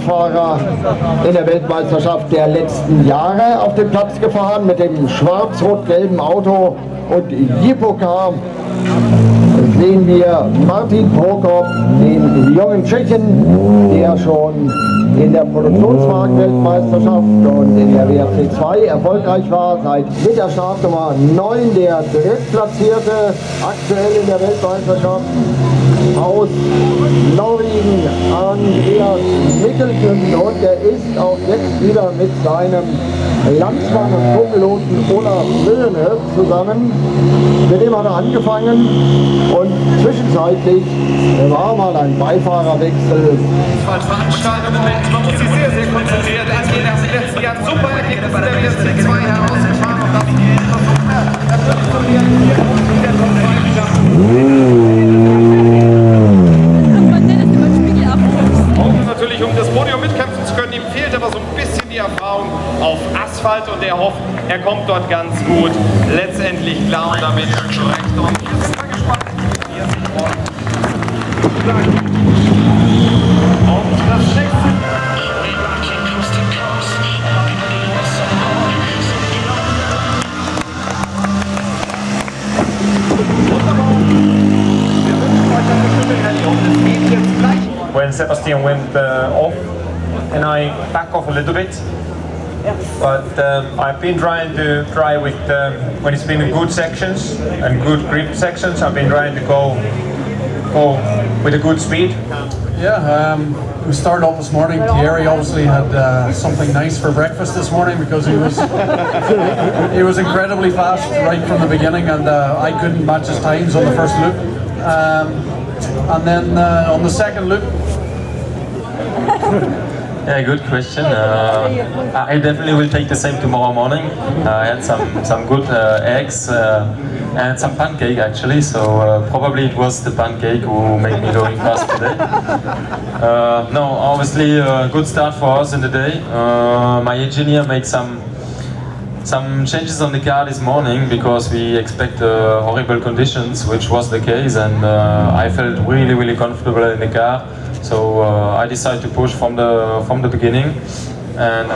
Erstfahrer in der Weltmeisterschaft der letzten Jahre auf den Platz gefahren mit dem schwarz-rot-gelben Auto und Jipoka. Sehen wir Martin Prokop, den jungen Tschechen, der schon in der Produktionswagen-Weltmeisterschaft und in der WRC 2 erfolgreich war, seit mit der Startnummer 9 der Drittplatzierte aktuell in der Weltmeisterschaft. Aus Norwegen Andreas Mikkelsen, und er ist auch jetzt wieder mit seinem Landsmann und Co-Piloten Olaf Löhne zusammen. Mit dem hat er angefangen und zwischenzeitlich war mal ein Beifahrerwechsel. Als Veranstaltung im Moment, man muss sich sehr, sehr konzentriert angehen. Er hat im letzten Jahr super Ergebnisse bei der WRC 2 herausgefahren und das versucht zu realisieren und in der Top 2 natürlich, um das Podium mitkämpfen zu können, ihm fehlt aber so ein bisschen die Erfahrung auf Asphalt und er hofft, er kommt dort ganz gut letztendlich klar und damit zurecht. Und jetzt sind wir gespannt, wie er sich morgen und das nächste. When Sebastian went off, and I back off a little bit. But I've been trying to try with when it's been in good sections and good grip sections. I've been trying to go with a good speed. Yeah, we started off this morning. Thierry obviously had something nice for breakfast this morning because he was incredibly fast right from the beginning, and I couldn't match his times on the first loop. And then on the second loop. Yeah, good question. I definitely will take the same tomorrow morning. I had some good eggs and some pancake actually, so probably it was the pancake who made me going fast today. No, obviously a good start for us in the day. My engineer made some changes on the car this morning because we expect horrible conditions, which was the case, and I felt really comfortable in the car. So I decided to push from the beginning, and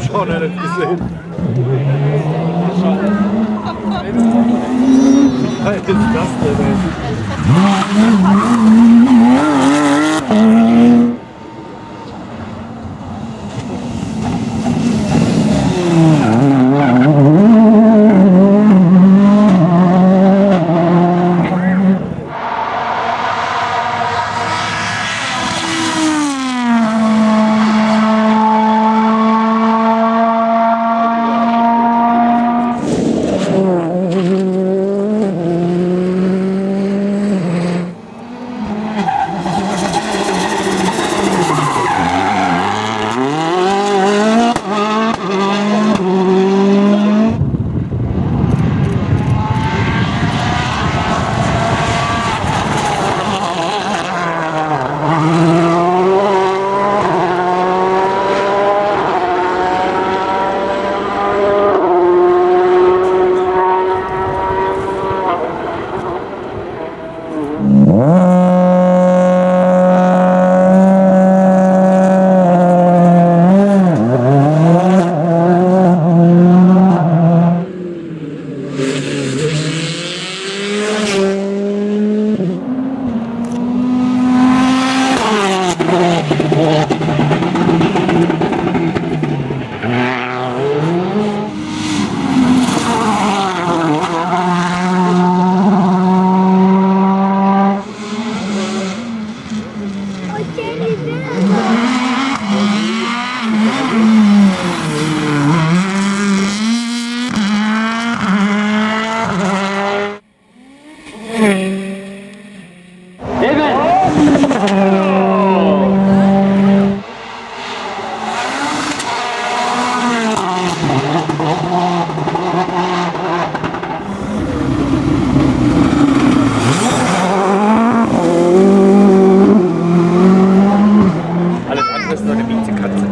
Schon hat er gesehen. Was ist das denn? Alles andere ist nur eine Miezekatze.